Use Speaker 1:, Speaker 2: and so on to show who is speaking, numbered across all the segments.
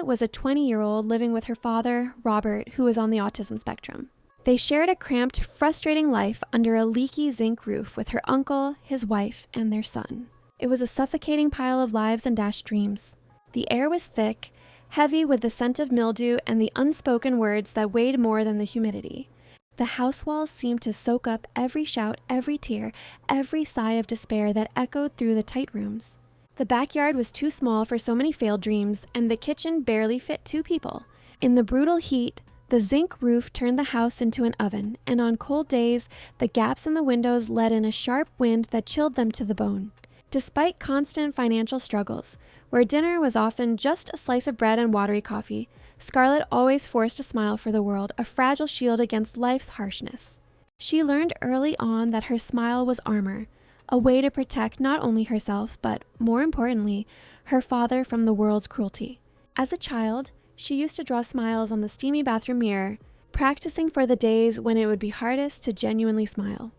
Speaker 1: Scarlett was a 20-year-old living with her father, Robert, who was on the autism spectrum. They shared a cramped, frustrating life under a leaky zinc roof with her uncle, his wife, and their son. It was a suffocating pile of lives and dashed dreams. The air was thick, heavy with the scent of mildew and the unspoken words that weighed more than the humidity. The house walls seemed to soak up every shout, every tear, every sigh of despair that echoed through the tight rooms. The backyard was too small for so many failed dreams, and the kitchen barely fit 2 people. In the brutal heat, the zinc roof turned the house into an oven, and on cold days, the gaps in the windows let in a sharp wind that chilled them to the bone. Despite constant financial struggles, where dinner was often just a slice of bread and watery coffee, Scarlett always forced a smile for the world, a fragile shield against life's harshness. She learned early on that her smile was armor, a way to protect not only herself, but, more importantly, her father from the world's cruelty. As a child, she used to draw smiles on the steamy bathroom mirror, practicing for the days when it would be hardest to genuinely smile.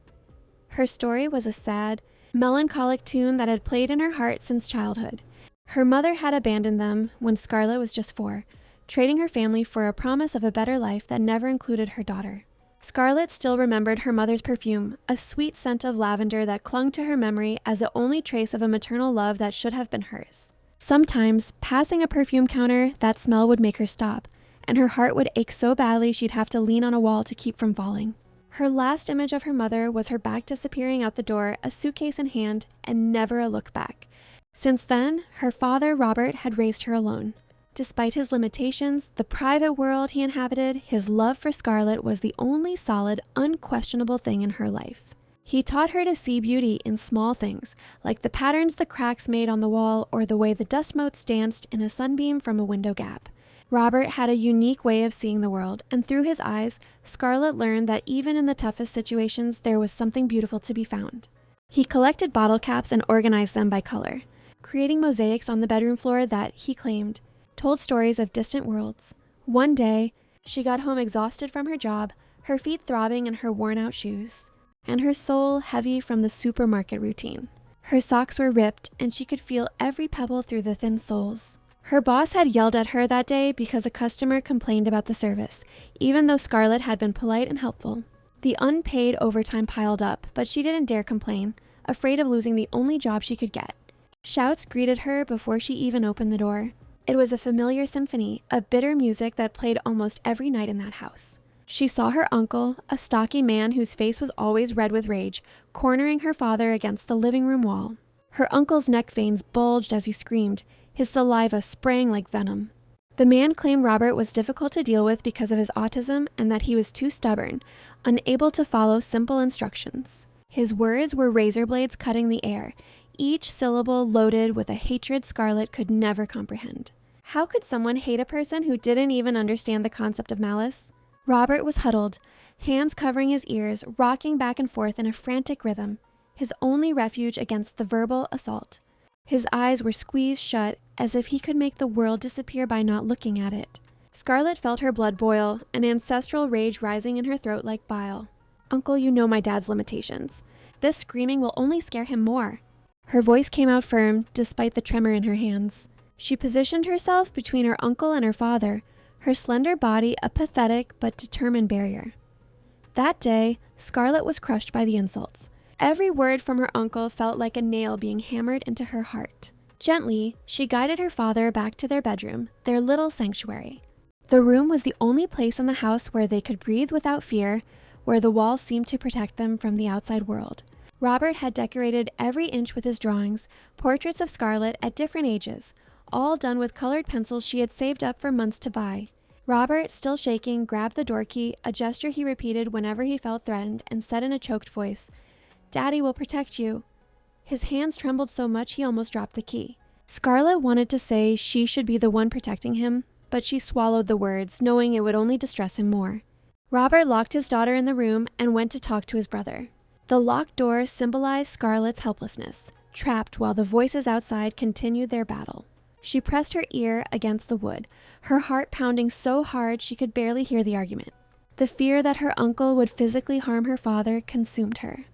Speaker 1: Her story was a sad, melancholic tune that had played in her heart since childhood. Her mother had abandoned them when Scarlett was just 4, trading her family for a promise of a better life that never included her daughter. Scarlett still remembered her mother's perfume, a sweet scent of lavender that clung to her memory as the only trace of a maternal love that should have been hers. Sometimes, passing a perfume counter, that smell would make her stop, and her heart would ache so badly she'd have to lean on a wall to keep from falling. Her last image of her mother was her back disappearing out the door, a suitcase in hand, and never a look back. Since then, her father, Robert, had raised her alone. Despite his limitations, the private world he inhabited, his love for Scarlett was the only solid, unquestionable thing in her life. He taught her to see beauty in small things, like the patterns the cracks made on the wall or the way the dust motes danced in a sunbeam from a window gap. Robert had a unique way of seeing the world, and through his eyes, Scarlett learned that even in the toughest situations, there was something beautiful to be found. He collected bottle caps and organized them by color, creating mosaics on the bedroom floor that, he claimed, told stories of distant worlds. One day, she got home exhausted from her job, her feet throbbing in her worn-out shoes, and her soul heavy from the supermarket routine. Her socks were ripped, and she could feel every pebble through the thin soles. Her boss had yelled at her that day because a customer complained about the service, even though Scarlett had been polite and helpful. The unpaid overtime piled up, but she didn't dare complain, afraid of losing the only job she could get. Shouts greeted her before she even opened the door. It was a familiar symphony of bitter music that played almost every night in that house. She saw her uncle, a stocky man whose face was always red with rage, cornering her father against the living room wall. Her uncle's neck veins bulged as he screamed, his saliva spraying like venom. The man claimed Robert was difficult to deal with because of his autism and that he was too stubborn, unable to follow simple instructions. His words were razor blades cutting the air, each syllable loaded with a hatred Scarlett could never comprehend. How could someone hate a person who didn't even understand the concept of malice? Robert was huddled, hands covering his ears, rocking back and forth in a frantic rhythm, his only refuge against the verbal assault. His eyes were squeezed shut, as if he could make the world disappear by not looking at it. Scarlett felt her blood boil, an ancestral rage rising in her throat like bile. "Uncle, you know my dad's limitations. This screaming will only scare him more." Her voice came out firm, despite the tremor in her hands. She positioned herself between her uncle and her father, her slender body a pathetic but determined barrier. That day, Scarlett was crushed by the insults. Every word from her uncle felt like a nail being hammered into her heart. Gently, she guided her father back to their bedroom, their little sanctuary. The room was the only place in the house where they could breathe without fear, where the walls seemed to protect them from the outside world. Robert had decorated every inch with his drawings, portraits of Scarlett at different ages, all done with colored pencils she had saved up for months to buy. Robert, still shaking, grabbed the door key, a gesture he repeated whenever he felt threatened, and said in a choked voice, "Daddy will protect you." His hands trembled so much he almost dropped the key. Scarlett wanted to say she should be the one protecting him, but she swallowed the words, knowing it would only distress him more. Robert locked his daughter in the room and went to talk to his brother. The locked door symbolized Scarlett's helplessness, trapped while the voices outside continued their battle. She pressed her ear against the wood, her heart pounding so hard she could barely hear the argument. The fear that her uncle would physically harm her father consumed her.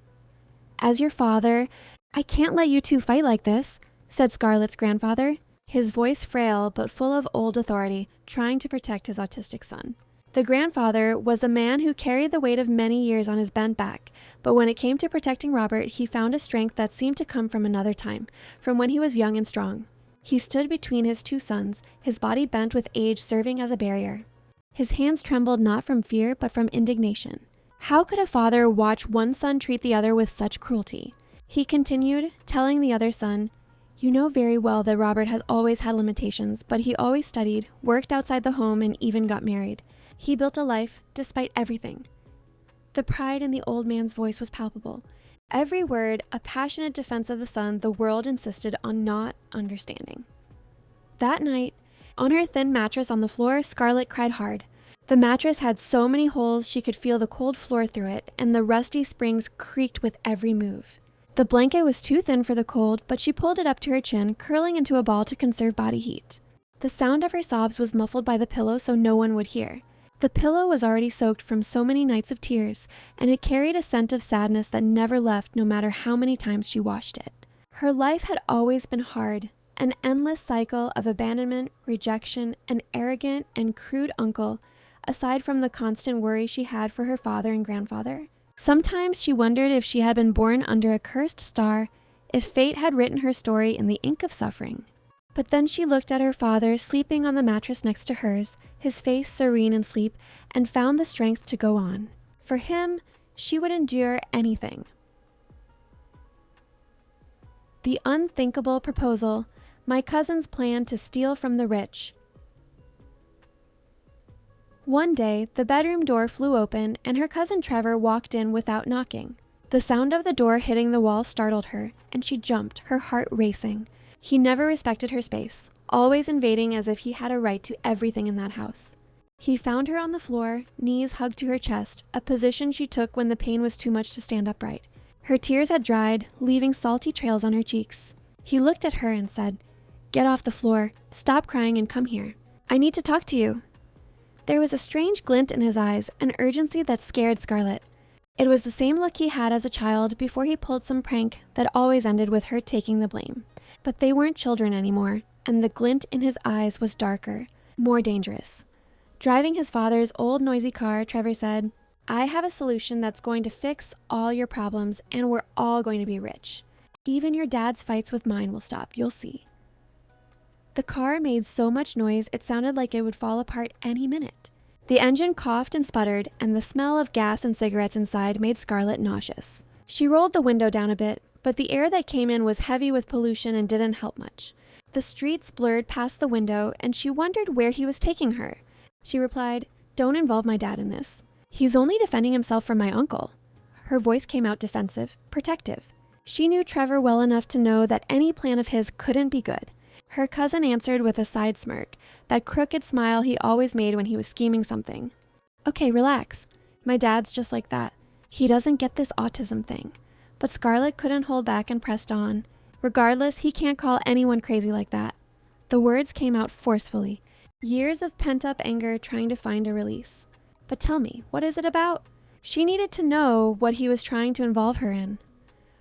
Speaker 1: "As your father, I can't let you two fight like this," said Scarlett's grandfather. his voice frail but full of old authority, trying to protect his autistic son. The grandfather was a man who carried the weight of many years on his bent back, but when it came to protecting Robert, he found a strength that seemed to come from another time, from when he was young and strong. He stood between his two sons, his body bent with age serving as a barrier. His hands trembled not from fear, but from indignation. How could a father watch one son treat the other with such cruelty? He continued, telling the other son, "You know very well that Robert has always had limitations, but he always studied, worked outside the home, and even got married. He built a life despite everything." The pride in the old man's voice was palpable. Every word a passionate defense of the son the world insisted on not understanding. That night, on her thin mattress on the floor, Scarlett cried hard. The mattress had so many holes she could feel the cold floor through it, and the rusty springs creaked with every move. The blanket was too thin for the cold, but she pulled it up to her chin, curling into a ball to conserve body heat. The sound of her sobs was muffled by the pillow so no one would hear. The pillow was already soaked from so many nights of tears, and it carried a scent of sadness that never left no matter how many times she washed it. Her life had always been hard, an endless cycle of abandonment, rejection, an arrogant and crude uncle, aside from the constant worry she had for her father and grandfather. Sometimes she wondered if she had been born under a cursed star, if fate had written her story in the ink of suffering. But then she looked at her father sleeping on the mattress next to hers, his face serene in sleep, and found the strength to go on. For him, she would endure anything. The unthinkable proposal, my cousin's plan to steal from the rich. One day, the bedroom door flew open, and her cousin Trevor walked in without knocking. The sound of the door hitting the wall startled her, and she jumped, her heart racing. He never respected her space, always invading as if he had a right to everything in that house. He found her on the floor, knees hugged to her chest, a position she took when the pain was too much to stand upright. Her tears had dried, leaving salty trails on her cheeks. He looked at her and said, "Get off the floor, stop crying and come here. I need to talk to you." There was a strange glint in his eyes, an urgency that scared Scarlett. It was the same look he had as a child before he pulled some prank that always ended with her taking the blame. But they weren't children anymore, and the glint in his eyes was darker, more dangerous. Driving his father's old noisy car, Trevor said, "I have a solution that's going to fix all your problems, and we're all going to be rich. Even your dad's fights with mine will stop, you'll see." The car made so much noise it sounded like it would fall apart any minute. The engine coughed and sputtered, and the smell of gas and cigarettes inside made Scarlett nauseous. She rolled the window down a bit, but the air that came in was heavy with pollution and didn't help much. The streets blurred past the window, and she wondered where he was taking her. She replied, "Don't involve my dad in this. He's only defending himself from my uncle." Her voice came out defensive, protective. She knew Trevor well enough to know that any plan of his couldn't be good. Her cousin answered with a side smirk, that crooked smile he always made when he was scheming something. "Okay, relax. My dad's just like that. He doesn't get this autism thing." But Scarlett couldn't hold back and pressed on. "Regardless, he can't call anyone crazy like that." The words came out forcefully, years of pent-up anger trying to find a release. "But tell me, what is it about?" She needed to know what he was trying to involve her in.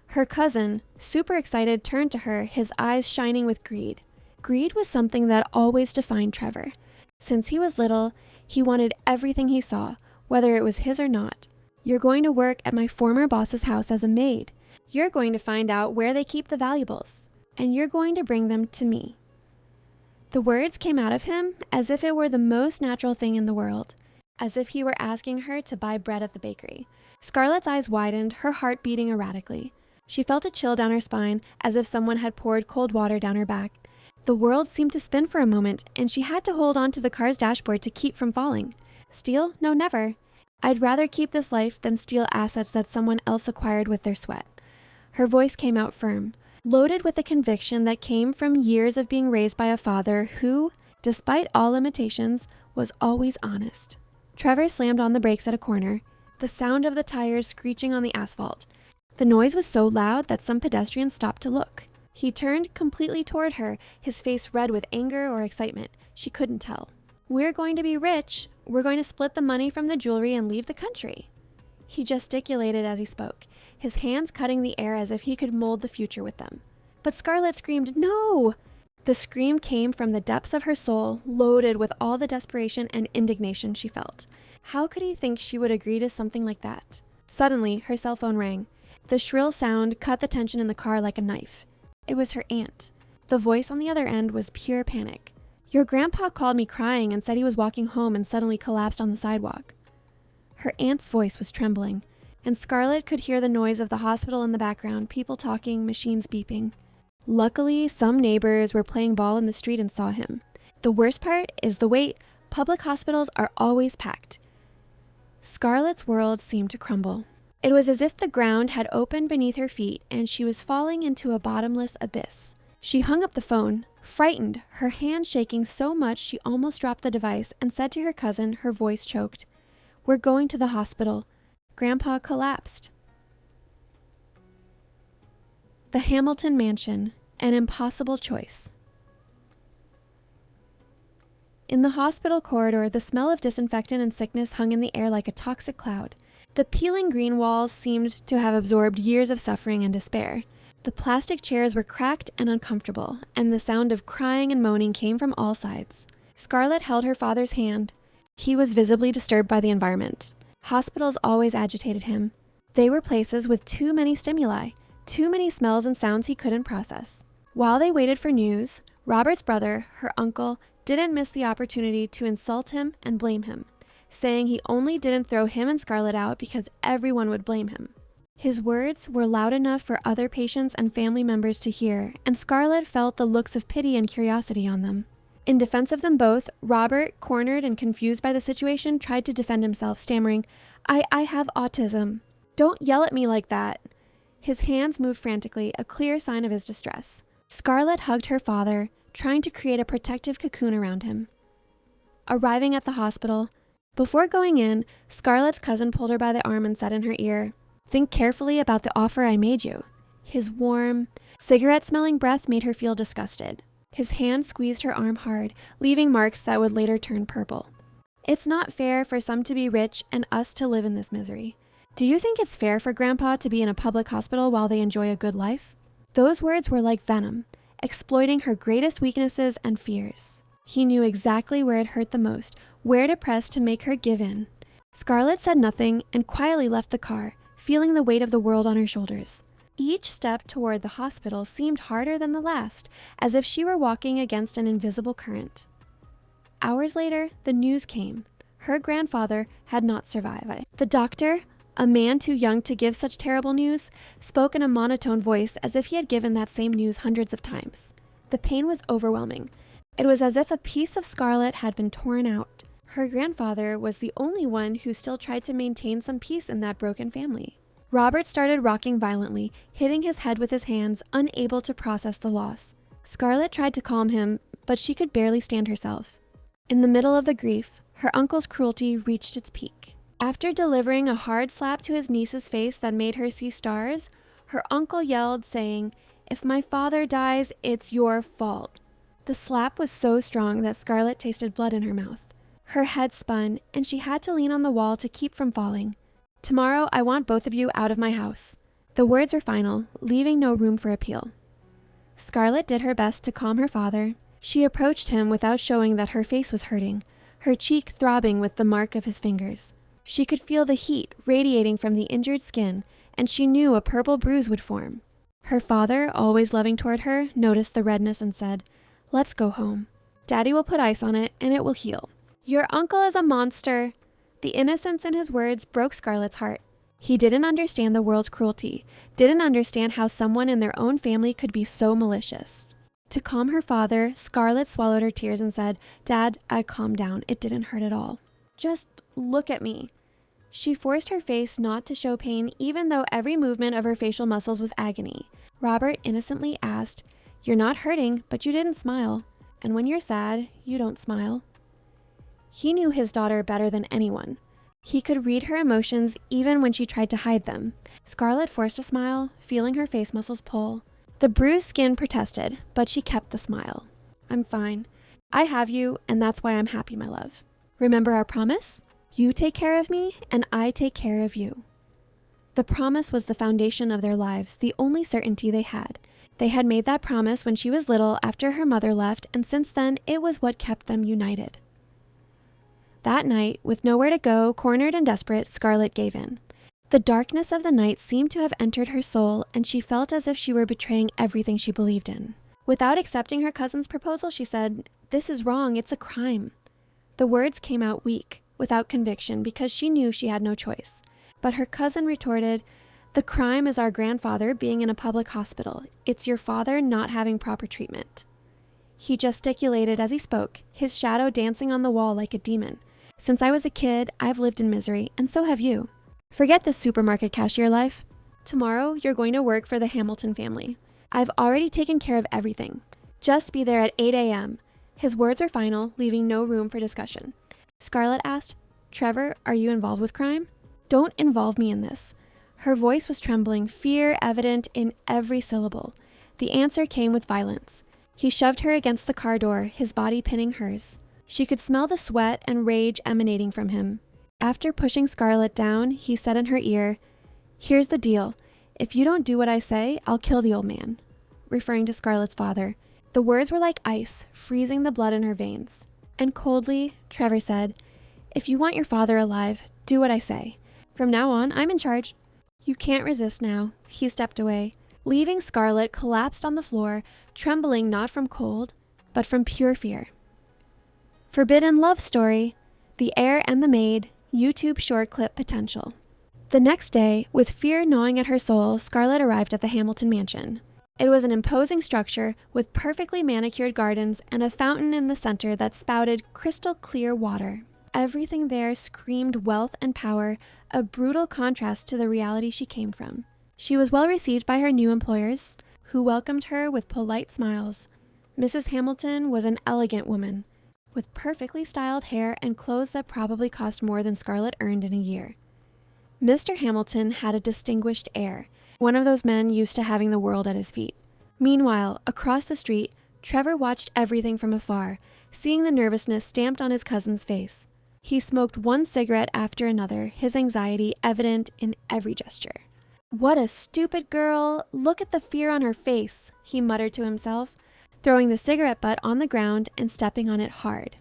Speaker 1: Her cousin, super excited, turned to her, his eyes shining with greed. Greed was something that always defined Trevor. Since he was little, he wanted everything he saw, whether it was his or not. "You're going to work at my former boss's house as a maid. You're going to find out where they keep the valuables, and you're going to bring them to me." The words came out of him as if it were the most natural thing in the world, as if he were asking her to buy bread at the bakery. Scarlett's eyes widened, her heart beating erratically. She felt a chill down her spine, as if someone had poured cold water down her back. The world seemed to spin for a moment, and she had to hold on to the car's dashboard to keep from falling. Steal? No, never. "I'd rather keep this life than steal assets that someone else acquired with their sweat." Her voice came out firm, loaded with the conviction that came from years of being raised by a father who, despite all limitations, was always honest. Trevor slammed on the brakes at a corner, the sound of the tires screeching on the asphalt. The noise was so loud that some pedestrians stopped to look. He turned completely toward her, his face red with anger or excitement. She couldn't tell. "We're going to be rich. We're going to split the money from the jewelry and leave the country." He gesticulated as he spoke, his hands cutting the air as if he could mold the future with them. But Scarlett screamed, "No!" The scream came from the depths of her soul, loaded with all the desperation and indignation she felt. How could he think she would agree to something like that? Suddenly, her cell phone rang. The shrill sound cut the tension in the car like a knife. It was her aunt. The voice on the other end was pure panic. "Your grandpa called me crying and said he was walking home and suddenly collapsed on the sidewalk." Her aunt's voice was trembling, and Scarlett could hear the noise of the hospital in the background, people talking, machines beeping. Luckily, some neighbors were playing ball in the street and saw him. The worst part is the wait. Public hospitals are always packed. Scarlett's world seemed to crumble. It was as if the ground had opened beneath her feet and she was falling into a bottomless abyss. She hung up the phone, frightened, her hand shaking so much she almost dropped the device, and said to her cousin, her voice choked, "We're going to the hospital. Grandpa collapsed." The Hamilton Mansion, an impossible choice. In the hospital corridor, the smell of disinfectant and sickness hung in the air like a toxic cloud. The peeling green walls seemed to have absorbed years of suffering and despair. The plastic chairs were cracked and uncomfortable, and the sound of crying and moaning came from all sides. Scarlett held her father's hand. He was visibly disturbed by the environment. Hospitals always agitated him. They were places with too many stimuli, too many smells and sounds he couldn't process. While they waited for news, Robert's brother, her uncle, didn't miss the opportunity to insult him and blame him, saying he only didn't throw him and Scarlett out because everyone would blame him. His words were loud enough for other patients and family members to hear, and Scarlett felt the looks of pity and curiosity on them. In defense of them both, Robert, cornered and confused by the situation, tried to defend himself, stammering, I have autism. Don't yell at me like that." His hands moved frantically, a clear sign of his distress. Scarlett hugged her father, trying to create a protective cocoon around him. Arriving at the hospital, before going in, Scarlett's cousin pulled her by the arm and said in her ear, "Think carefully about the offer I made you." His warm, cigarette-smelling breath made her feel disgusted. His hand squeezed her arm hard, leaving marks that would later turn purple. "It's not fair for some to be rich and us to live in this misery. Do you think it's fair for Grandpa to be in a public hospital while they enjoy a good life?" Those words were like venom, exploiting her greatest weaknesses and fears. He knew exactly where it hurt the most, where to press to make her give in. Scarlett said nothing and quietly left the car, feeling the weight of the world on her shoulders. Each step toward the hospital seemed harder than the last, as if she were walking against an invisible current. Hours later, the news came. Her grandfather had not survived. The doctor, a man too young to give such terrible news, spoke in a monotone voice as if he had given that same news hundreds of times. The pain was overwhelming. It was as if a piece of Scarlett had been torn out. Her grandfather was the only one who still tried to maintain some peace in that broken family. Robert started rocking violently, hitting his head with his hands, unable to process the loss. Scarlett tried to calm him, but she could barely stand herself. In the middle of the grief, her uncle's cruelty reached its peak. After delivering a hard slap to his niece's face that made her see stars, her uncle yelled, saying, "If my father dies, it's your fault." The slap was so strong that Scarlett tasted blood in her mouth. Her head spun, and she had to lean on the wall to keep from falling. "Tomorrow, I want both of you out of my house." The words were final, leaving no room for appeal. Scarlett did her best to calm her father. She approached him without showing that her face was hurting, her cheek throbbing with the mark of his fingers. She could feel the heat radiating from the injured skin, and she knew a purple bruise would form. Her father, always loving toward her, noticed the redness and said, "Let's go home. Daddy will put ice on it, and it will heal." "Your uncle is a monster." The innocence in his words broke Scarlett's heart. He didn't understand the world's cruelty, didn't understand how someone in their own family could be so malicious. To calm her father, Scarlett swallowed her tears and said, "Dad, calm down. It didn't hurt at all. Just look at me." She forced her face not to show pain, even though every movement of her facial muscles was agony. Robert innocently asked, "You're not hurting, but you didn't smile. And when you're sad, you don't smile." He knew his daughter better than anyone. He could read her emotions even when she tried to hide them. Scarlett forced a smile, feeling her face muscles pull. The bruised skin protested, but she kept the smile. "I'm fine. I have you, and that's why I'm happy, my love. Remember our promise? You take care of me, and I take care of you." The promise was the foundation of their lives, the only certainty they had. They had made that promise when she was little after her mother left, and since then it was what kept them united. That night, with nowhere to go, cornered and desperate, Scarlett gave in. The darkness of the night seemed to have entered her soul, and she felt as if she were betraying everything she believed in. Without accepting her cousin's proposal, she said, "This is wrong, it's a crime." The words came out weak, without conviction, because she knew she had no choice. But her cousin retorted, "The crime is our grandfather being in a public hospital. It's your father not having proper treatment." He gesticulated as he spoke, his shadow dancing on the wall like a demon. "Since I was a kid, I've lived in misery, and so have you. Forget this supermarket cashier life. Tomorrow, you're going to work for the Hamilton family. I've already taken care of everything. Just be there at 8 a.m. His words were final, leaving no room for discussion. Scarlett asked, "Trevor, are you involved with crime? Don't involve me in this." Her voice was trembling, fear evident in every syllable. The answer came with violence. He shoved her against the car door, his body pinning hers. She could smell the sweat and rage emanating from him. After pushing Scarlett down, he said in her ear, "Here's the deal. If you don't do what I say, I'll kill the old man," referring to Scarlett's father. The words were like ice, freezing the blood in her veins. And coldly, Trevor said, "If you want your father alive, do what I say. From now on, I'm in charge." "You can't resist now." He stepped away, leaving Scarlett collapsed on the floor, trembling not from cold, but from pure fear. Forbidden Love Story, The Heir and the Maid, YouTube short clip potential. The next day, with fear gnawing at her soul, Scarlett arrived at the Hamilton mansion. It was an imposing structure with perfectly manicured gardens and a fountain in the center that spouted crystal clear water. Everything there screamed wealth and power, a brutal contrast to the reality she came from. She was well received by her new employers, who welcomed her with polite smiles. Mrs. Hamilton was an elegant woman, with perfectly styled hair and clothes that probably cost more than Scarlett earned in a year. Mr. Hamilton had a distinguished air, one of those men used to having the world at his feet. Meanwhile, across the street, Trevor watched everything from afar, seeing the nervousness stamped on his cousin's face. He smoked one cigarette after another, his anxiety evident in every gesture. "What a stupid girl! Look at the fear on her face," he muttered to himself, throwing the cigarette butt on the ground and stepping on it hard.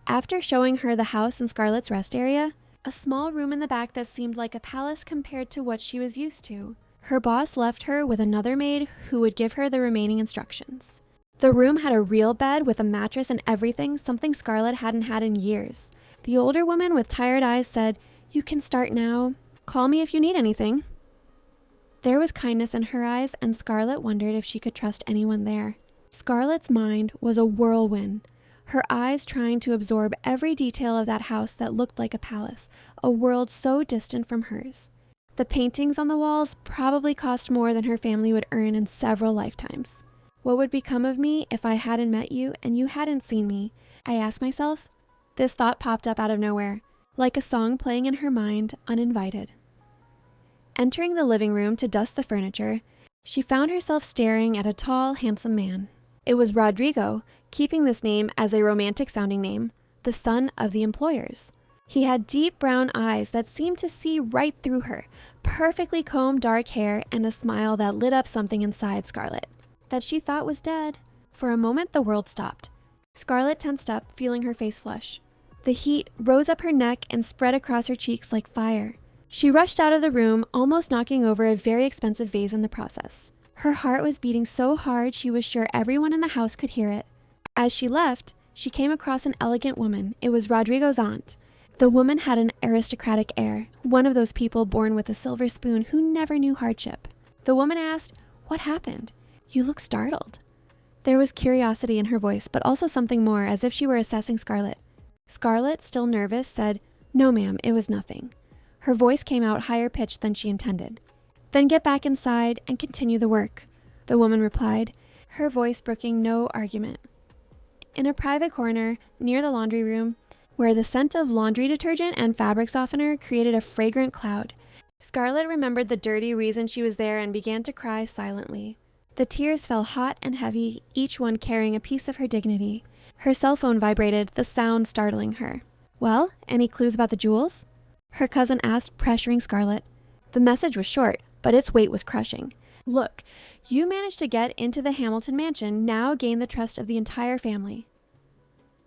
Speaker 1: After showing her the house and Scarlett's rest area, a small room in the back that seemed like a palace compared to what she was used to, her boss left her with another maid who would give her the remaining instructions. The room had a real bed with a mattress and everything, something Scarlett hadn't had in years. The older woman with tired eyes said, "You can start now. Call me if you need anything." There was kindness in her eyes, and Scarlett wondered if she could trust anyone there. Scarlett's mind was a whirlwind, her eyes trying to absorb every detail of that house that looked like a palace, a world so distant from hers. The paintings on the walls probably cost more than her family would earn in several lifetimes. What would become of me if I hadn't met you and you hadn't seen me? I asked myself. This thought popped up out of nowhere, like a song playing in her mind, uninvited. Entering the living room to dust the furniture, she found herself staring at a tall, handsome man. It was Rodrigo, keeping this name as a romantic-sounding name, the son of the employers. He had deep brown eyes that seemed to see right through her, perfectly combed dark hair, and a smile that lit up something inside Scarlett that she thought was dead. For a moment, the world stopped. Scarlett tensed up, feeling her face flush. The heat rose up her neck and spread across her cheeks like fire. She rushed out of the room, almost knocking over a very expensive vase in the process. Her heart was beating so hard she was sure everyone in the house could hear it. As she left, she came across an elegant woman. It was Rodrigo's aunt. The woman had an aristocratic air, one of those people born with a silver spoon who never knew hardship. The woman asked, "What happened? You look startled." There was curiosity in her voice, but also something more, as if she were assessing Scarlett. Scarlett, still nervous, said, "No, ma'am, it was nothing." Her voice came out higher pitched than she intended. "Then get back inside and continue the work," the woman replied, her voice brooking no argument. In a private corner, near the laundry room, where the scent of laundry detergent and fabric softener created a fragrant cloud, Scarlett remembered the dirty reason she was there and began to cry silently. The tears fell hot and heavy, each one carrying a piece of her dignity. Her cell phone vibrated, the sound startling her. "Well, any clues about the jewels?" her cousin asked, pressuring Scarlett. The message was short, but its weight was crushing. Look, you managed to get into the Hamilton mansion, now gain the trust of the entire family.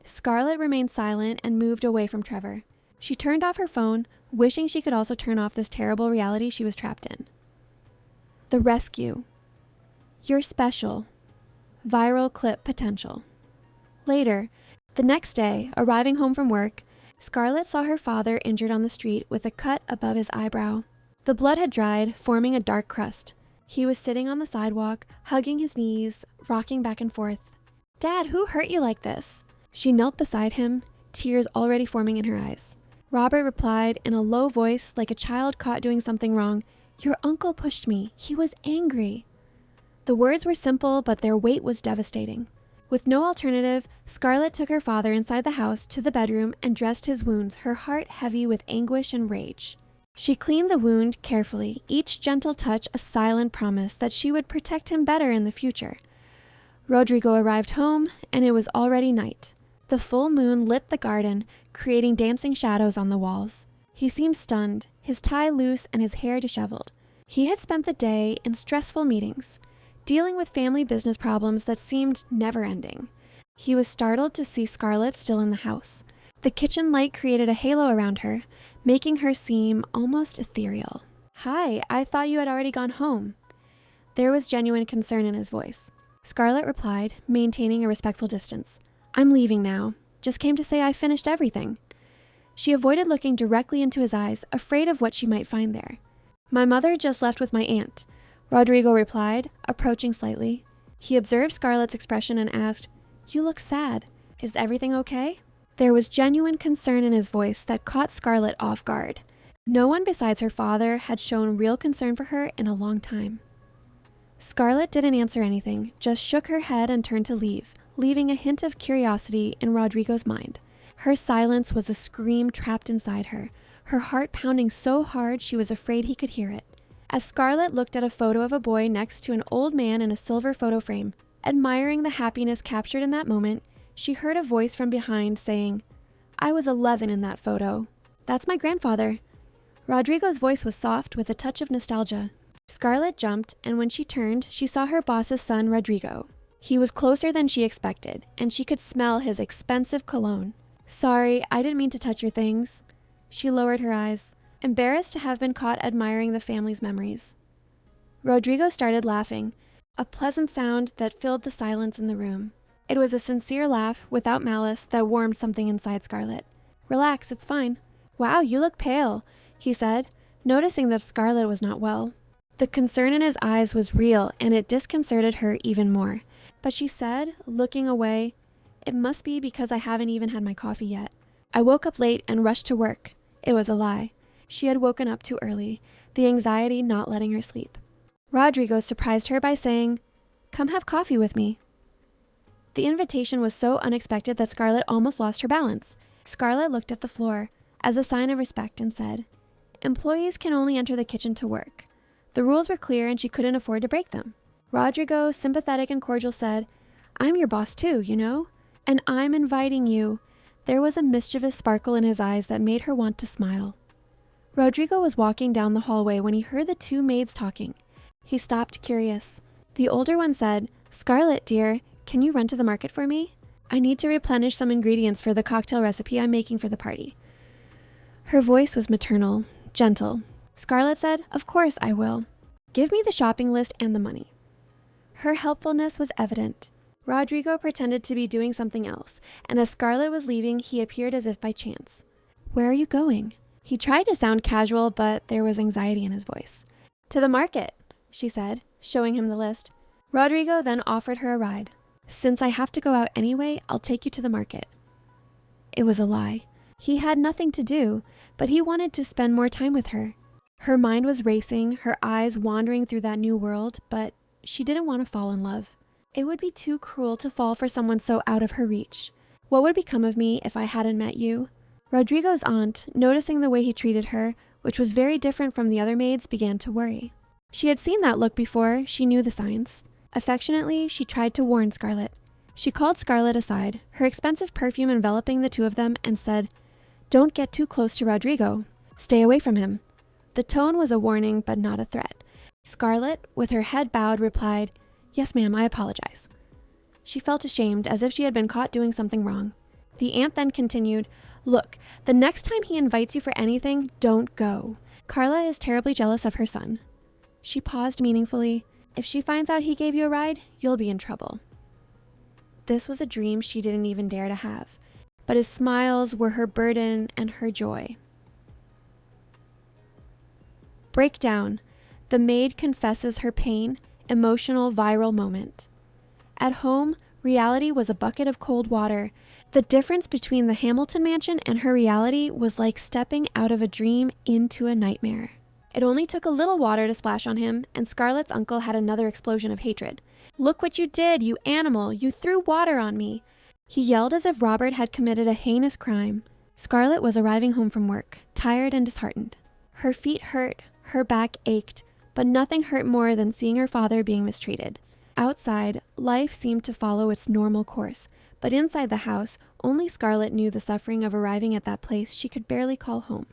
Speaker 1: Scarlett remained silent and moved away from Trevor. She turned off her phone, wishing she could also turn off this terrible reality she was trapped in. The rescue. You're special. Viral clip potential. Later, the next day, arriving home from work, Scarlett saw her father injured on the street with a cut above his eyebrow. The blood had dried, forming a dark crust. He was sitting on the sidewalk, hugging his knees, rocking back and forth. "Dad, who hurt you like this?" She knelt beside him, tears already forming in her eyes. Robert replied in a low voice like a child caught doing something wrong, "Your uncle pushed me. He was angry." The words were simple, but their weight was devastating. With no alternative, Scarlett took her father inside the house to the bedroom and dressed his wounds, her heart heavy with anguish and rage. She cleaned the wound carefully, each gentle touch a silent promise that she would protect him better in the future. Rodrigo arrived home, and it was already night. The full moon lit the garden, creating dancing shadows on the walls. He seemed stunned, his tie loose and his hair disheveled. He had spent the day in stressful meetings, dealing with family business problems that seemed never-ending. He was startled to see Scarlett still in the house. The kitchen light created a halo around her, making her seem almost ethereal. "Hi, I thought you had already gone home." There was genuine concern in his voice. Scarlett replied, maintaining a respectful distance. "I'm leaving now. Just came to say I finished everything." She avoided looking directly into his eyes, afraid of what she might find there. "My mother just left with my aunt," Rodrigo replied, approaching slightly. He observed Scarlett's expression and asked, "You look sad. Is everything okay?" There was genuine concern in his voice that caught Scarlett off guard. No one besides her father had shown real concern for her in a long time. Scarlett didn't answer anything, just shook her head and turned to leave, leaving a hint of curiosity in Rodrigo's mind. Her silence was a scream trapped inside her, her heart pounding so hard she was afraid he could hear it. As Scarlett looked at a photo of a boy next to an old man in a silver photo frame, admiring the happiness captured in that moment, she heard a voice from behind saying, "I was 11 in that photo. That's my grandfather." Rodrigo's voice was soft with a touch of nostalgia. Scarlett jumped, and when she turned, she saw her boss's son, Rodrigo. He was closer than she expected, and she could smell his expensive cologne. "Sorry, I didn't mean to touch your things." She lowered her eyes, embarrassed to have been caught admiring the family's memories. Rodrigo started laughing, a pleasant sound that filled the silence in the room. It was a sincere laugh, without malice, that warmed something inside Scarlett. "Relax, it's fine." "Wow, you look pale," he said, noticing that Scarlett was not well. The concern in his eyes was real, and it disconcerted her even more. But she said, looking away, "It must be because I haven't even had my coffee yet. I woke up late and rushed to work." It was a lie. She had woken up too early, the anxiety not letting her sleep. Rodrigo surprised her by saying, "Come have coffee with me." The invitation was so unexpected that Scarlett almost lost her balance. Scarlett looked at the floor as a sign of respect and said, "Employees can only enter the kitchen to work." The rules were clear and she couldn't afford to break them. Rodrigo, sympathetic and cordial, said, "I'm your boss too, you know, and I'm inviting you." There was a mischievous sparkle in his eyes that made her want to smile. Rodrigo was walking down the hallway when he heard the two maids talking. He stopped, curious. The older one said, "Scarlett, dear, can you run to the market for me? I need to replenish some ingredients for the cocktail recipe I'm making for the party." Her voice was maternal, gentle. Scarlett said, "Of course I will. Give me the shopping list and the money." Her helpfulness was evident. Rodrigo pretended to be doing something else, and as Scarlett was leaving, he appeared as if by chance. "Where are you going?" He tried to sound casual, but there was anxiety in his voice. "To the market," she said, showing him the list. Rodrigo then offered her a ride. "Since I have to go out anyway, I'll take you to the market." It was a lie. He had nothing to do, but he wanted to spend more time with her. Her mind was racing, her eyes wandering through that new world, but she didn't want to fall in love. It would be too cruel to fall for someone so out of her reach. "What would become of me if I hadn't met you?" Rodrigo's aunt, noticing the way he treated her, which was very different from the other maids, began to worry. She had seen that look before, she knew the signs. Affectionately, she tried to warn Scarlett. She called Scarlett aside, her expensive perfume enveloping the two of them, and said, "Don't get too close to Rodrigo. Stay away from him." The tone was a warning, but not a threat. Scarlett, with her head bowed, replied, "Yes, ma'am, I apologize." She felt ashamed, as if she had been caught doing something wrong. The aunt then continued, "Look, the next time he invites you for anything, don't go. Carla is terribly jealous of her son." She paused meaningfully. "If she finds out he gave you a ride, you'll be in trouble." This was a dream she didn't even dare to have, but his smiles were her burden and her joy. Breakdown. The maid confesses her pain, emotional viral moment. At home, reality was a bucket of cold water. The difference between the Hamilton mansion and her reality was like stepping out of a dream into a nightmare. It only took a little water to splash on him, and Scarlett's uncle had another explosion of hatred. "Look what you did, you animal! You threw water on me!" He yelled as if Robert had committed a heinous crime. Scarlett was arriving home from work, tired and disheartened. Her feet hurt, her back ached, but nothing hurt more than seeing her father being mistreated. Outside, life seemed to follow its normal course, but inside the house, only Scarlett knew the suffering of arriving at that place she could barely call home.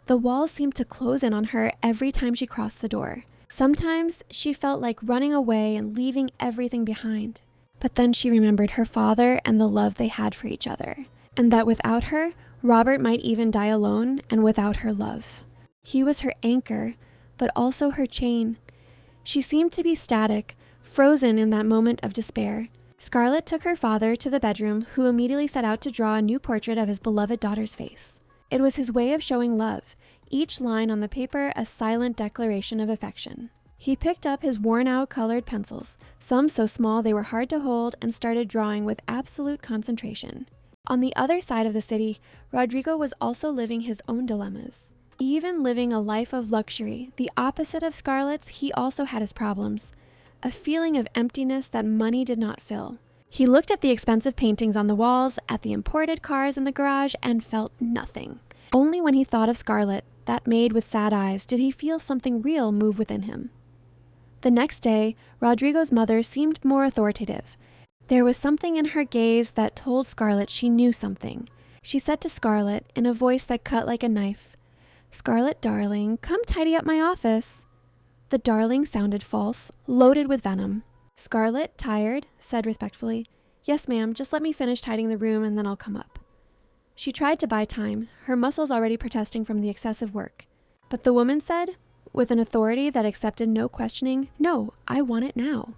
Speaker 1: The walls seemed to close in on her every time she crossed the door. Sometimes she felt like running away and leaving everything behind. But then she remembered her father and the love they had for each other, and that without her, Robert might even die alone and without her love. He was her anchor, but also her chain. She seemed to be static, frozen in that moment of despair. Scarlett took her father to the bedroom, who immediately set out to draw a new portrait of his beloved daughter's face. It was his way of showing love, each line on the paper a silent declaration of affection. He picked up his worn-out colored pencils, some so small they were hard to hold, and started drawing with absolute concentration. On the other side of the city, Rodrigo was also living his own dilemmas. Even living a life of luxury, the opposite of Scarlett's, he also had his problems. A feeling of emptiness that money did not fill. He looked at the expensive paintings on the walls, at the imported cars in the garage, and felt nothing. Only when he thought of Scarlett, that maid with sad eyes, did he feel something real move within him. The next day, Rodrigo's mother seemed more authoritative. There was something in her gaze that told Scarlett she knew something. She said to Scarlett, in a voice that cut like a knife, "Scarlett, darling, come tidy up my office." The darling sounded false, loaded with venom. Scarlett, tired, said respectfully, "Yes, ma'am, just let me finish tidying the room and then I'll come up." She tried to buy time, her muscles already protesting from the excessive work. But the woman said, with an authority that accepted no questioning, "No, I want it now."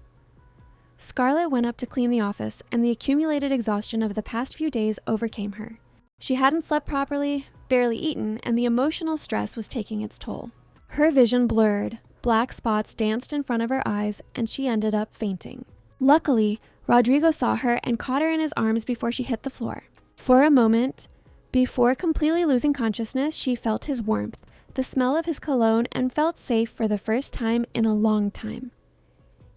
Speaker 1: Scarlett went up to clean the office, and the accumulated exhaustion of the past few days overcame her. She hadn't slept properly, barely eaten, and the emotional stress was taking its toll. Her vision blurred. Black spots danced in front of her eyes, and she ended up fainting. Luckily, Rodrigo saw her and caught her in his arms before she hit the floor. For a moment, before completely losing consciousness, she felt his warmth, the smell of his cologne, and felt safe for the first time in a long time.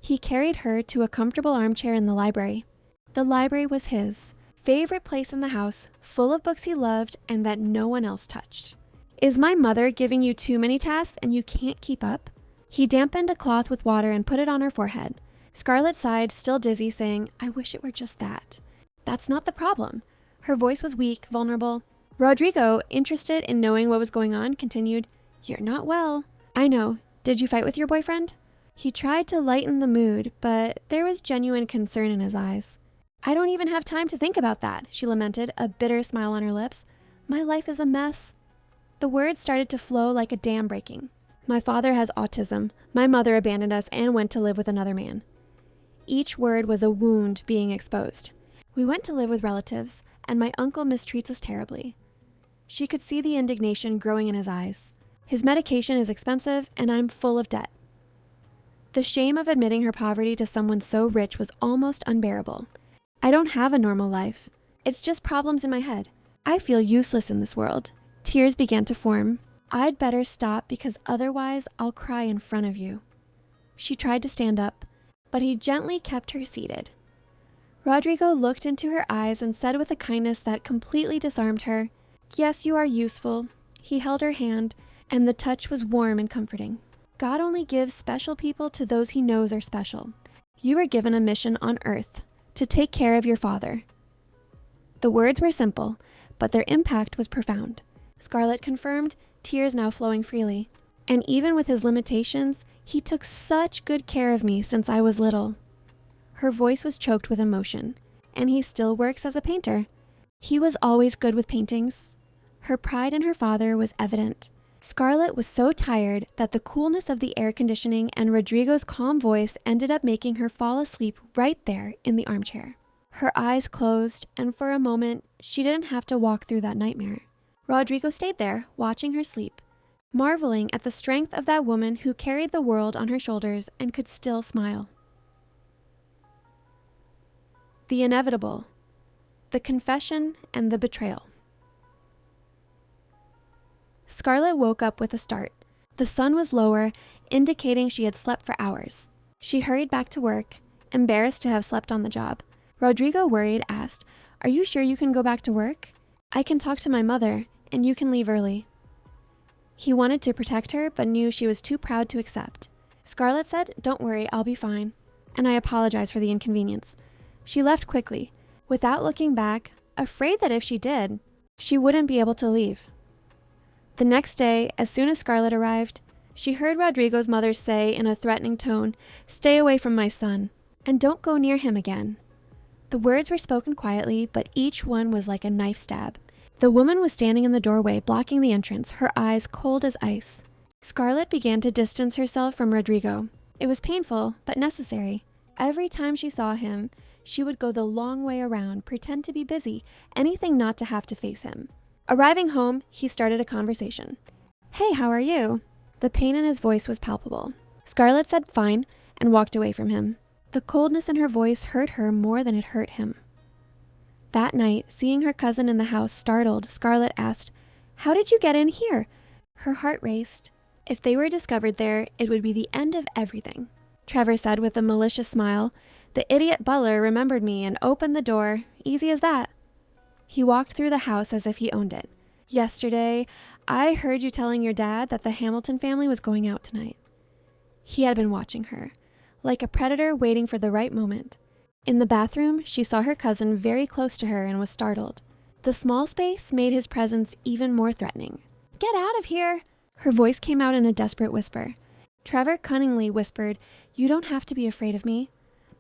Speaker 1: He carried her to a comfortable armchair in the library. The library was his favorite place in the house, full of books he loved and that no one else touched. "Is my mother giving you too many tasks and you can't keep up?" He dampened a cloth with water and put it on her forehead. Scarlett sighed, still dizzy, saying, "I wish it were just that." "That's not the problem." Her voice was weak, vulnerable. Rodrigo, interested in knowing what was going on, continued, "You're not well." "I know. Did you fight with your boyfriend?" He tried to lighten the mood, but there was genuine concern in his eyes. "I don't even have time to think about that," she lamented, a bitter smile on her lips. "My life is a mess." The words started to flow like a dam breaking. "My father has autism. My mother abandoned us and went to live with another man." Each word was a wound being exposed. "We went to live with relatives, and my uncle mistreats us terribly." She could see the indignation growing in his eyes. "His medication is expensive, and I'm full of debt." The shame of admitting her poverty to someone so rich was almost unbearable. "I don't have a normal life. It's just problems in my head. I feel useless in this world." Tears began to form. "I'd better stop because otherwise I'll cry in front of you." She tried to stand up, but he gently kept her seated. Rodrigo looked into her eyes and said with a kindness that completely disarmed her, "Yes, you are useful." He held her hand, and the touch was warm and comforting. "God only gives special people to those he knows are special. You were given a mission on earth, to take care of your father." The words were simple, but their impact was profound. Scarlett confirmed, tears now flowing freely. And even with his limitations, He took such good care of me since I was little." Her voice was choked with emotion. "And he still works as a painter. He was always good with paintings." Her pride in her father was evident. Scarlett was so tired that the coolness of the air conditioning and Rodrigo's calm voice ended up making her fall asleep right there in the armchair. Her eyes closed, and for a moment, she didn't have to walk through that nightmare. Rodrigo stayed there, watching her sleep, marveling at the strength of that woman who carried the world on her shoulders and could still smile. The inevitable, the confession, and the betrayal. Scarlett woke up with a start. The sun was lower, indicating she had slept for hours. She hurried back to work, embarrassed to have slept on the job. Rodrigo, worried, asked, "Are you sure you can go back to work? I can talk to my mother, and you can leave early." He wanted to protect her, but knew she was too proud to accept. Scarlett said, "Don't worry, I'll be fine, and I apologize for the inconvenience." She left quickly, without looking back, afraid that if she did, she wouldn't be able to leave. The next day, as soon as Scarlett arrived, she heard Rodrigo's mother say in a threatening tone, "Stay away from my son, and don't go near him again." The words were spoken quietly, but each one was like a knife stab. The woman was standing in the doorway, blocking the entrance, her eyes cold as ice. Scarlett began to distance herself from Rodrigo. It was painful, but necessary. Every time she saw him, she would go the long way around, pretend to be busy, anything not to have to face him. Arriving home, he started a conversation. "Hey, how are you?" The pain in his voice was palpable. Scarlett said fine and walked away from him. The coldness in her voice hurt her more than it hurt him. That night, seeing her cousin in the house startled, Scarlett asked, "How did you get in here?" Her heart raced. If they were discovered there, it would be the end of everything. Trevor said with a malicious smile, "The idiot butler remembered me and opened the door. Easy as that." He walked through the house as if he owned it. "Yesterday, I heard you telling your dad that the Hamilton family was going out tonight." He had been watching her, like a predator waiting for the right moment. In the bathroom, she saw her cousin very close to her and was startled. The small space made his presence even more threatening. "Get out of here!" Her voice came out in a desperate whisper. Trevor cunningly whispered, "You don't have to be afraid of me."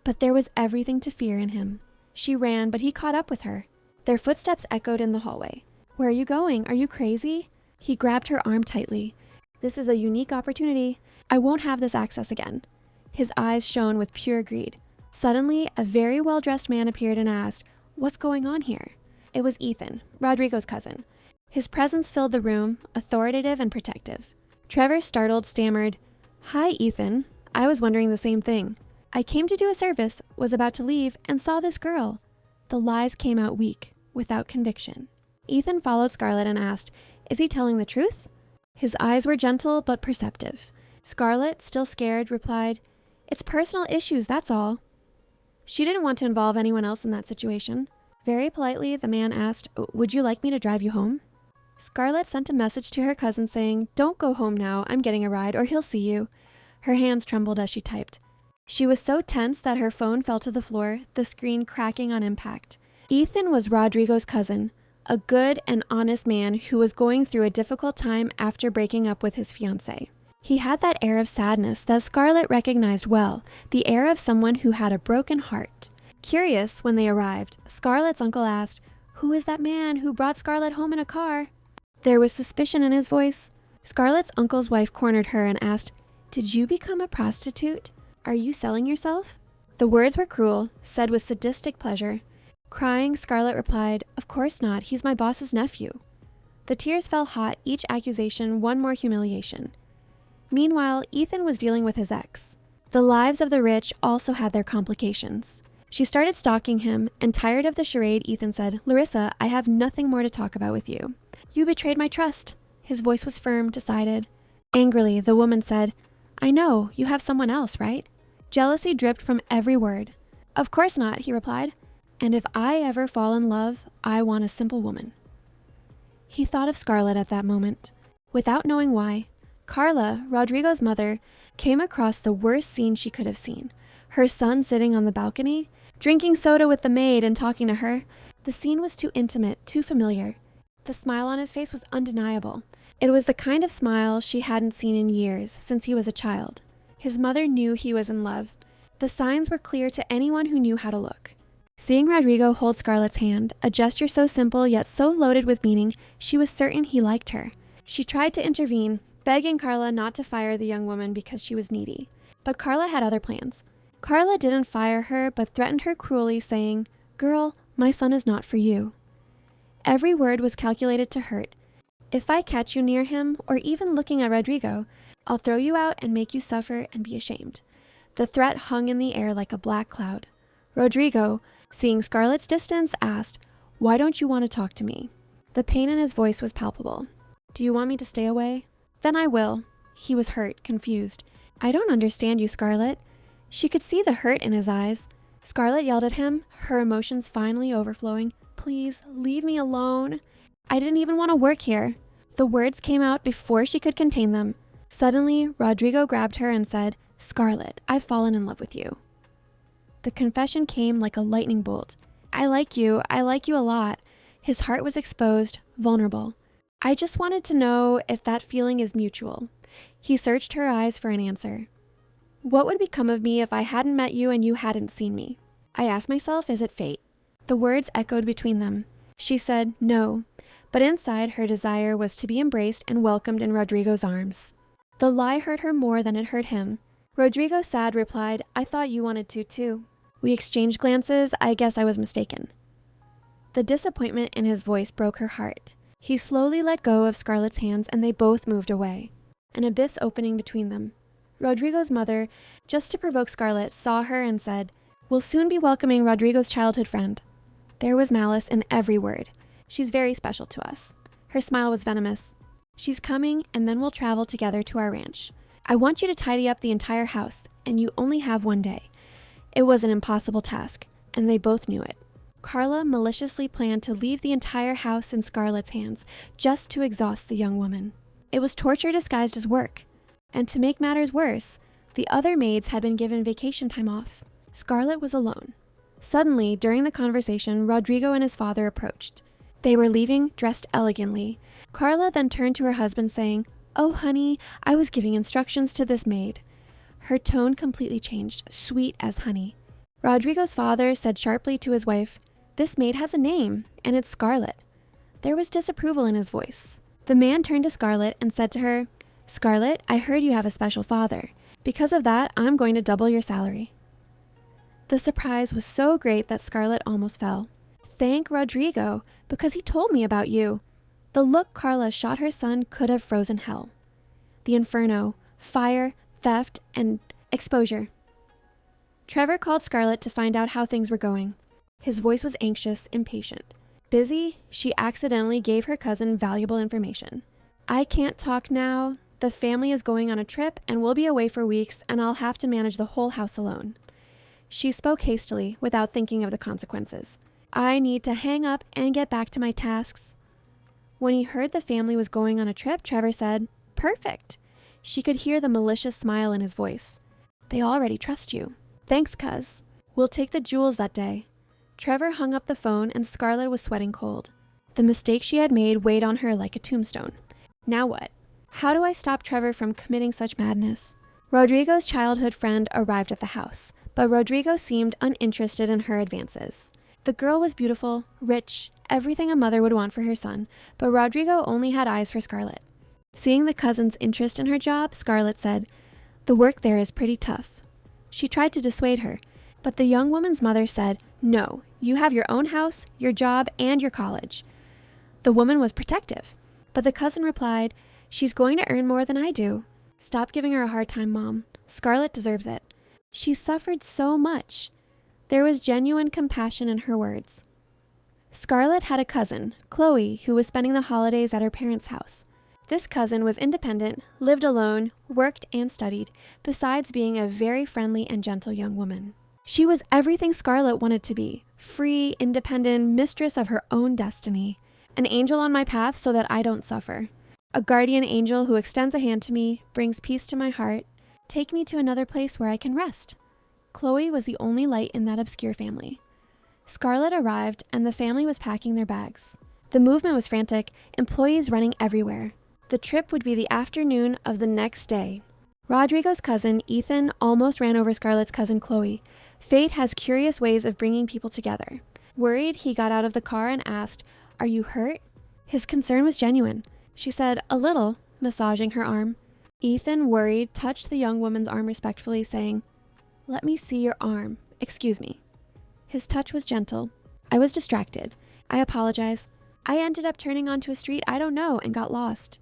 Speaker 1: But there was everything to fear in him. She ran, but he caught up with her. Their footsteps echoed in the hallway. "Where are you going? Are you crazy?" He grabbed her arm tightly. "This is a unique opportunity. I won't have this access again." His eyes shone with pure greed. Suddenly, a very well-dressed man appeared and asked, "What's going on here?" It was Ethan, Rodrigo's cousin. His presence filled the room, authoritative and protective. Trevor, startled, stammered, "Hi, Ethan. I was wondering the same thing. I came to do a service, was about to leave, and saw this girl." The lies came out weak, without conviction. Ethan followed Scarlett and asked, "Is he telling the truth?" His eyes were gentle but perceptive. Scarlett, still scared, replied, "It's personal issues, that's all." She didn't want to involve anyone else in that situation. Very politely, the man asked, "Would you like me to drive you home?" Scarlett sent a message to her cousin saying, "Don't go home now, I'm getting a ride, or he'll see you." Her hands trembled as she typed. She was so tense that her phone fell to the floor, the screen cracking on impact. Ethan was Rodrigo's cousin, a good and honest man who was going through a difficult time after breaking up with his fiancée. He had that air of sadness that Scarlett recognized well, the air of someone who had a broken heart. Curious, when they arrived, Scarlett's uncle asked, "Who is that man who brought Scarlett home in a car?" There was suspicion in his voice. Scarlett's uncle's wife cornered her and asked, "Did you become a prostitute? Are you selling yourself?" The words were cruel, said with sadistic pleasure. Crying, Scarlett replied, "Of course not, he's my boss's nephew." The tears fell hot, each accusation one more humiliation. Meanwhile, Ethan was dealing with his ex. The lives of the rich also had their complications. She started stalking him, and tired of the charade, Ethan said, "Larissa, I have nothing more to talk about with you. You betrayed my trust." His voice was firm, decided. Angrily, the woman said, "I know, you have someone else, right?" Jealousy dripped from every word. "Of course not," he replied. "And if I ever fall in love, I want a simple woman." He thought of Scarlett at that moment. Without knowing why, Carla, Rodrigo's mother, came across the worst scene she could have seen. Her son sitting on the balcony, drinking soda with the maid and talking to her. The scene was too intimate, too familiar. The smile on his face was undeniable. It was the kind of smile she hadn't seen in years, since he was a child. His mother knew he was in love. The signs were clear to anyone who knew how to look. Seeing Rodrigo hold Scarlett's hand, a gesture so simple yet so loaded with meaning, she was certain he liked her. She tried to intervene, begging Carla not to fire the young woman because she was needy. But Carla had other plans. Carla didn't fire her, but threatened her cruelly, saying, "Girl, my son is not for you." Every word was calculated to hurt. "If I catch you near him, or even looking at Rodrigo, I'll throw you out and make you suffer and be ashamed." The threat hung in the air like a black cloud. Rodrigo, seeing Scarlett's distance, asked, "Why don't you want to talk to me?" The pain in his voice was palpable. "Do you want me to stay away?" "Then I will." He was hurt, confused. "I don't understand you, Scarlett." She could see the hurt in his eyes. Scarlett yelled at him, her emotions finally overflowing. "Please, leave me alone. I didn't even want to work here." The words came out before she could contain them. Suddenly, Rodrigo grabbed her and said, "Scarlett, I've fallen in love with you." The confession came like a lightning bolt. I like you a lot." His heart was exposed, vulnerable. "I just wanted to know if that feeling is mutual." He searched her eyes for an answer. "What would become of me if I hadn't met you and you hadn't seen me? I asked myself, is it fate?" The words echoed between them. She said no, but inside her desire was to be embraced and welcomed in Rodrigo's arms. The lie hurt her more than it hurt him. Rodrigo, sad, replied, "I thought you wanted to too." We exchanged glances. I guess I was mistaken. The disappointment in his voice broke her heart. He slowly let go of Scarlett's hands and they both moved away, an abyss opening between them. Rodrigo's mother, just to provoke Scarlett, saw her and said, "We'll soon be welcoming Rodrigo's childhood friend." There was malice in every word. "She's very special to us." Her smile was venomous. "She's coming, and then we'll travel together to our ranch. I want you to tidy up the entire house, and you only have one day." It was an impossible task, and they both knew it. Carla maliciously planned to leave the entire house in Scarlett's hands, just to exhaust the young woman. It was torture disguised as work. And to make matters worse, the other maids had been given vacation time off. Scarlett was alone. Suddenly, during the conversation, Rodrigo and his father approached. They were leaving, dressed elegantly. Carla then turned to her husband, saying, "Oh, honey, I was giving instructions to this maid." Her tone completely changed, sweet as honey. Rodrigo's father said sharply to his wife, "This maid has a name, and it's Scarlett." There was disapproval in his voice. The man turned to Scarlett and said to her, "Scarlett, I heard you have a special father. Because of that, I'm going to double your salary." The surprise was so great that Scarlett almost fell. "Thank Rodrigo, because he told me about you." The look Carla shot her son could have frozen hell. The inferno, fire, theft, and exposure. Trevor called Scarlett to find out how things were going. His voice was anxious, impatient. Busy, she accidentally gave her cousin valuable information. "I can't talk now. The family is going on a trip and we'll be away for weeks, and I'll have to manage the whole house alone." She spoke hastily, without thinking of the consequences. "I need to hang up and get back to my tasks." When he heard the family was going on a trip, Trevor said, "Perfect." She could hear the malicious smile in his voice. "They already trust you." "Thanks, cuz. We'll take the jewels that day." Trevor hung up the phone and Scarlett was sweating cold. The mistake she had made weighed on her like a tombstone. Now what? How do I stop Trevor from committing such madness? Rodrigo's childhood friend arrived at the house, but Rodrigo seemed uninterested in her advances. The girl was beautiful, rich, everything a mother would want for her son, but Rodrigo only had eyes for Scarlett. Seeing the cousin's interest in her job, Scarlett said, "The work there is pretty tough." She tried to dissuade her, but the young woman's mother said, "No, you have your own house, your job, and your college." The woman was protective, but the cousin replied, "She's going to earn more than I do. Stop giving her a hard time, Mom. Scarlett deserves it. She suffered so much." There was genuine compassion in her words. Scarlett had a cousin, Chloe, who was spending the holidays at her parents' house. This cousin was independent, lived alone, worked and studied, besides being a very friendly and gentle young woman. She was everything Scarlett wanted to be, free, independent, mistress of her own destiny. An angel on my path so that I don't suffer. A guardian angel who extends a hand to me, brings peace to my heart. Take me to another place where I can rest. Chloe was the only light in that obscure family. Scarlett arrived and the family was packing their bags. The movement was frantic, employees running everywhere. The trip would be the afternoon of the next day. Rodrigo's cousin, Ethan, almost ran over Scarlett's cousin, Chloe. Fate has curious ways of bringing people together. Worried, he got out of the car and asked, "Are you hurt?" His concern was genuine. She said, "A little," massaging her arm. Ethan, worried, touched the young woman's arm respectfully, saying, "Let me see your arm. Excuse me." His touch was gentle. "I was distracted. I apologize. I ended up turning onto a street I don't know and got lost."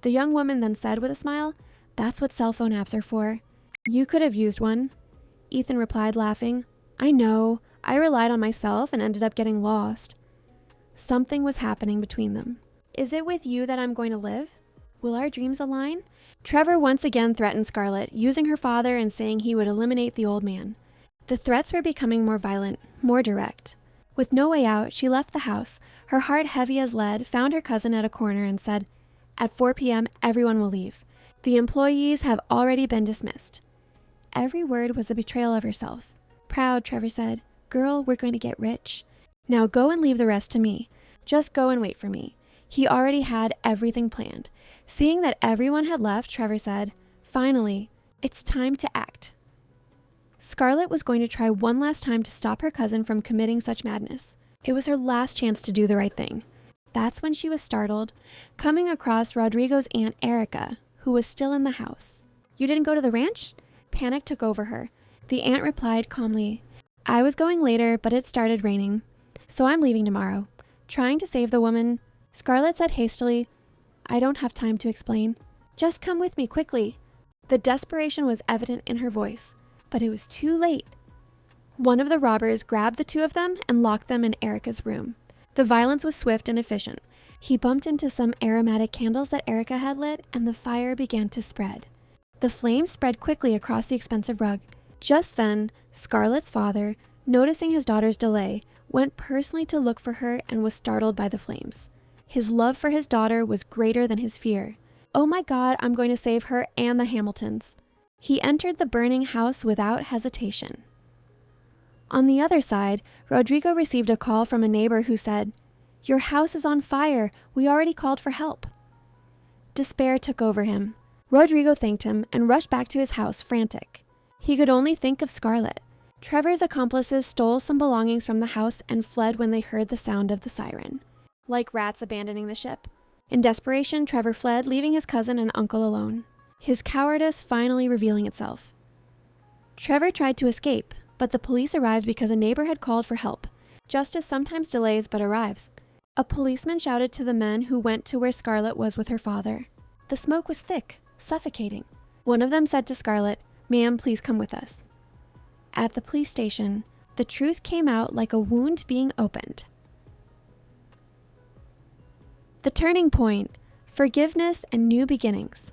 Speaker 1: The young woman then said with a smile, "That's what cell phone apps are for. You could have used one." Ethan replied, laughing, "I know. I relied on myself and ended up getting lost." Something was happening between them. "Is it with you that I'm going to live? Will our dreams align?" Trevor once again threatened Scarlett, using her father and saying he would eliminate the old man. The threats were becoming more violent, more direct. With no way out, she left the house, her heart heavy as lead, found her cousin at a corner and said, "At 4 p.m., everyone will leave. The employees have already been dismissed." Every word was a betrayal of herself. Proud, Trevor said, "Girl, we're going to get rich. Now go and leave the rest to me. Just go and wait for me." He already had everything planned. Seeing that everyone had left, Trevor said, "Finally, it's time to act." Scarlett was going to try one last time to stop her cousin from committing such madness. It was her last chance to do the right thing. That's when she was startled, coming across Rodrigo's aunt Erica, who was still in the house. "You didn't go to the ranch?" Panic took over her. The aunt replied calmly, "I was going later, but it started raining, so I'm leaving tomorrow." Trying to save the woman, Scarlett said hastily, "I don't have time to explain. Just come with me quickly." The desperation was evident in her voice, but it was too late. One of the robbers grabbed the two of them and locked them in Erica's room. The violence was swift and efficient. He bumped into some aromatic candles that Erica had lit, and the fire began to spread. The flames spread quickly across the expensive rug. Just then, Scarlett's father, noticing his daughter's delay, went personally to look for her and was startled by the flames. His love for his daughter was greater than his fear. "Oh my God, I'm going to save her and the Hamiltons." He entered the burning house without hesitation. On the other side, Rodrigo received a call from a neighbor who said, "Your house is on fire. We already called for help." Despair took over him. Rodrigo thanked him and rushed back to his house, frantic. He could only think of Scarlett. Trevor's accomplices stole some belongings from the house and fled when they heard the sound of the siren, like rats abandoning the ship. In desperation, Trevor fled, leaving his cousin and uncle alone, his cowardice finally revealing itself. Trevor tried to escape, but the police arrived because a neighbor had called for help. Justice sometimes delays but arrives. A policeman shouted to the men who went to where Scarlett was with her father. The smoke was thick, suffocating. One of them said to Scarlett, "Ma'am, please come with us." At the police station, the truth came out like a wound being opened. The turning point, forgiveness and new beginnings.